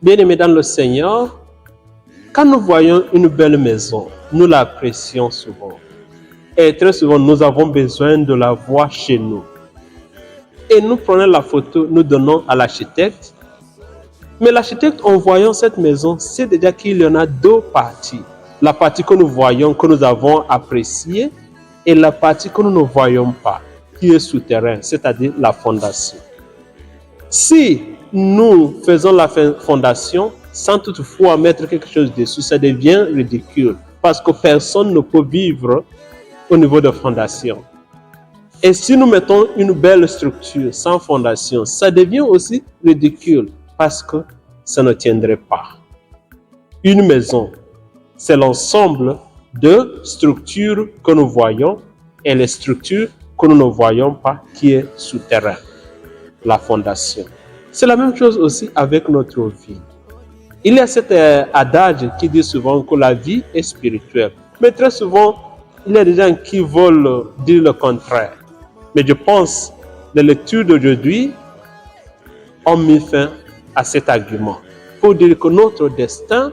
Bien-aimés dans le Seigneur, quand nous voyons une belle maison, nous l'apprécions souvent. Et très souvent, nous avons besoin de la voir chez nous. Et nous prenons la photo, nous donnons à l'architecte. Mais l'architecte, en voyant cette maison, sait déjà qu'il y en a deux parties. La partie que nous voyons, que nous avons appréciée, et la partie que nous ne voyons pas, qui est souterraine, c'est-à-dire la fondation. Si nous faisons la fondation sans toutefois mettre quelque chose dessus, ça devient ridicule parce que personne ne peut vivre au niveau de fondation. Et si nous mettons une belle structure sans fondation, ça devient aussi ridicule parce que ça ne tiendrait pas. Une maison, c'est l'ensemble de structures que nous voyons et les structures que nous ne voyons pas qui est souterrain, la fondation. C'est la même chose aussi avec notre vie. Il y a cet adage qui dit souvent que la vie est spirituelle. Mais très souvent, il y a des gens qui veulent dire le contraire. Mais je pense que les lectures d'aujourd'hui ont mis fin à cet argument pour dire que notre destin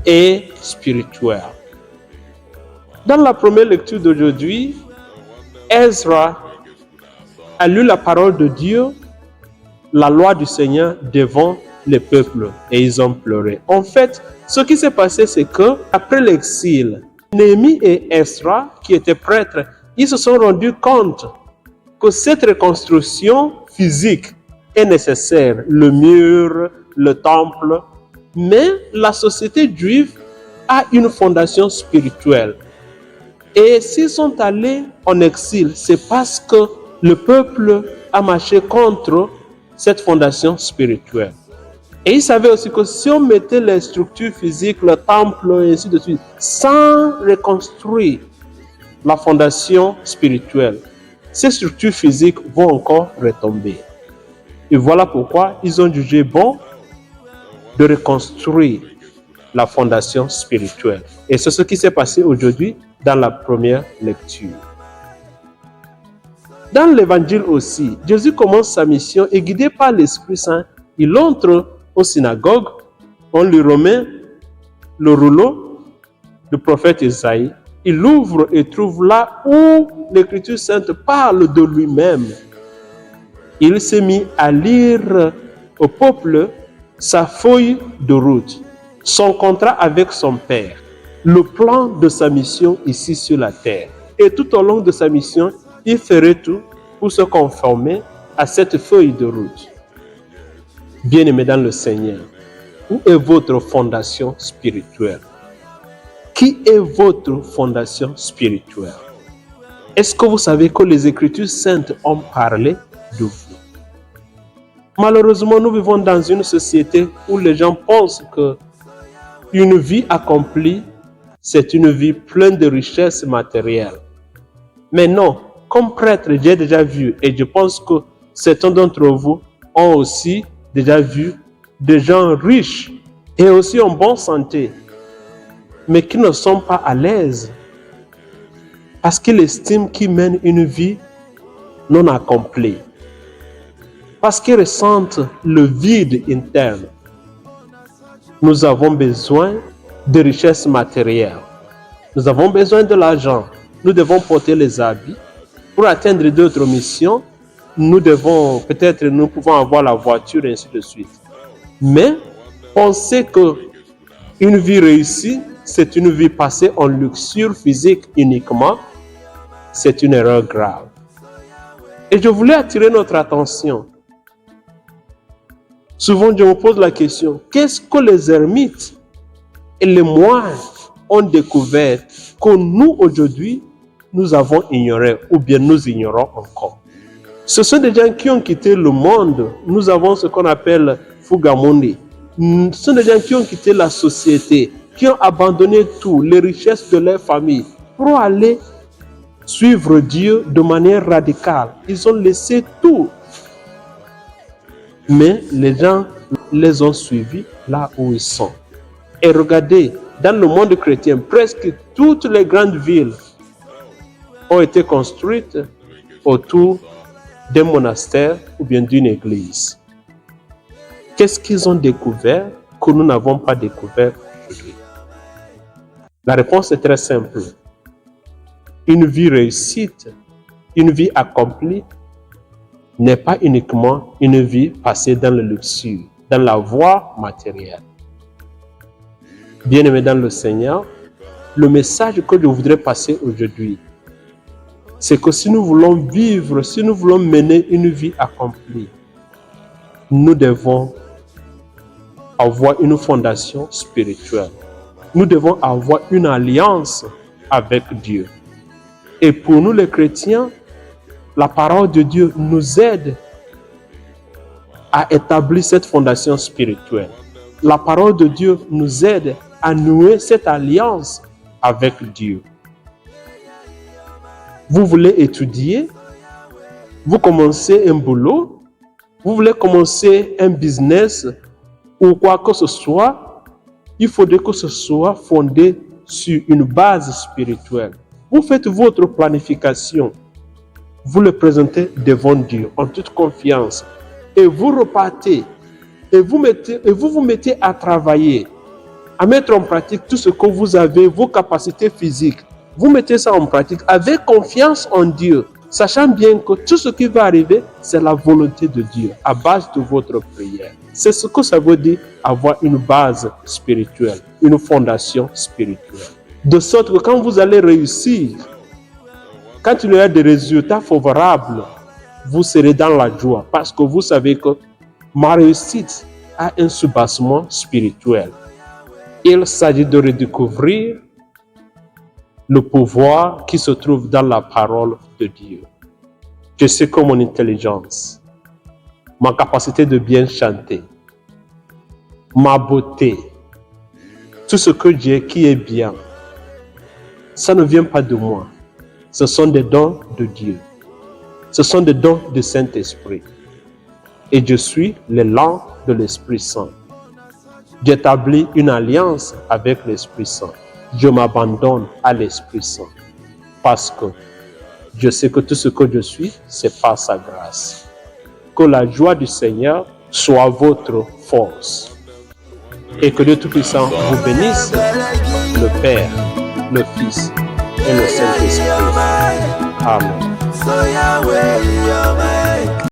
est spirituel. Dans la première lecture d'aujourd'hui, Ezra a lu la parole de Dieu, la loi du Seigneur devant les peuples, et ils ont pleuré. En fait, ce qui s'est passé, c'est que après l'exil, Néhémie et Ezra, qui étaient prêtres, ils se sont rendus compte que cette reconstruction physique est nécessaire, le mur, le temple, mais la société juive a une fondation spirituelle. Et s'ils sont allés en exil, c'est parce que le peuple a marché contre cette fondation spirituelle. Et ils savaient aussi que si on mettait les structures physiques, le temple, et ainsi de suite, sans reconstruire la fondation spirituelle, ces structures physiques vont encore retomber. Et voilà pourquoi ils ont jugé bon de reconstruire la fondation spirituelle. Et c'est ce qui s'est passé aujourd'hui dans la première lecture. Dans l'évangile aussi, Jésus commence sa mission et guidé par l'Esprit Saint, il entre aux synagogues, on lui remet le rouleau du prophète Isaïe. Il l'ouvre et trouve là où l'Écriture sainte parle de lui-même. Il s'est mis à lire au peuple sa feuille de route, son contrat avec son Père, le plan de sa mission ici sur la terre. Et tout au long de sa mission, il ferait tout pour se conformer à cette feuille de route. Bien-aimés dans le Seigneur, où est votre fondation spirituelle? Qui est votre fondation spirituelle? Est-ce que vous savez que les Écritures saintes ont parlé de vous? Malheureusement, nous vivons dans une société où les gens pensent que une vie accomplie, c'est une vie pleine de richesses matérielles. Mais non, comme prêtre, j'ai déjà vu, et je pense que certains d'entre vous ont aussi déjà vu des gens riches et aussi en bonne santé, mais qui ne sont pas à l'aise parce qu'ils estiment qu'ils mènent une vie non accomplie, parce qu'ils ressentent le vide interne. Nous avons besoin de richesses matérielles. Nous avons besoin de l'argent. Nous devons porter les habits. Pour atteindre d'autres missions, nous pouvons avoir la voiture et ainsi de suite. Mais penser qu'une vie réussie, c'est une vie passée en luxure physique uniquement, c'est une erreur grave. Et je voulais attirer notre attention. Souvent, je me pose la question, qu'est-ce que les ermites et les moines ont découvert que nous, aujourd'hui, nous avons ignoré ou bien nous ignorons encore? Ce sont des gens qui ont quitté le monde. Nous avons ce qu'on appelle Fugamundi. Ce sont des gens qui ont quitté la société, qui ont abandonné tout, les richesses de leur famille, pour aller suivre Dieu de manière radicale. Ils ont laissé tout. Mais les gens les ont suivis là où ils sont. Et regardez, dans le monde chrétien, presque toutes les grandes villes ont été construites autour d'un monastère ou bien d'une église. Qu'est-ce qu'ils ont découvert que nous n'avons pas découvert aujourd'hui? La réponse est très simple. Une vie réussite, une vie accomplie, n'est pas uniquement une vie passée dans le luxe, dans la voie matérielle. Bien-aimés dans le Seigneur, le message que je voudrais passer aujourd'hui, c'est que si nous voulons vivre, si nous voulons mener une vie accomplie, nous devons avoir une fondation spirituelle. Nous devons avoir une alliance avec Dieu. Et pour nous les chrétiens, la parole de Dieu nous aide à établir cette fondation spirituelle. La parole de Dieu nous aide à nouer cette alliance avec Dieu. Vous voulez étudier, vous commencez un boulot, vous voulez commencer un business ou quoi que ce soit, il faudrait que ce soit fondé sur une base spirituelle. Vous faites votre planification, vous le présentez devant Dieu en toute confiance et vous repartez et vous vous mettez à travailler, à mettre en pratique tout ce que vous avez, vos capacités physiques. Vous mettez ça en pratique avec confiance en Dieu, sachant bien que tout ce qui va arriver, c'est la volonté de Dieu à base de votre prière. C'est ce que ça veut dire avoir une base spirituelle, une fondation spirituelle. De sorte que quand vous allez réussir, quand il y a des résultats favorables, vous serez dans la joie parce que vous savez que ma réussite a un soubassement spirituel. Il s'agit de redécouvrir le pouvoir qui se trouve dans la parole de Dieu. Je sais que mon intelligence, ma capacité de bien chanter, ma beauté, tout ce que j'ai qui est bien, ça ne vient pas de moi. Ce sont des dons de Dieu. Ce sont des dons du Saint-Esprit. Et je suis l'élan de l'Esprit Saint. J'établis une alliance avec l'Esprit Saint. Je m'abandonne à l'Esprit Saint. Parce que je sais que tout ce que je suis, c'est par sa grâce. Que la joie du Seigneur soit votre force. Et que Dieu Tout-Puissant vous bénisse, le Père, le Fils et le Saint-Esprit. Amen.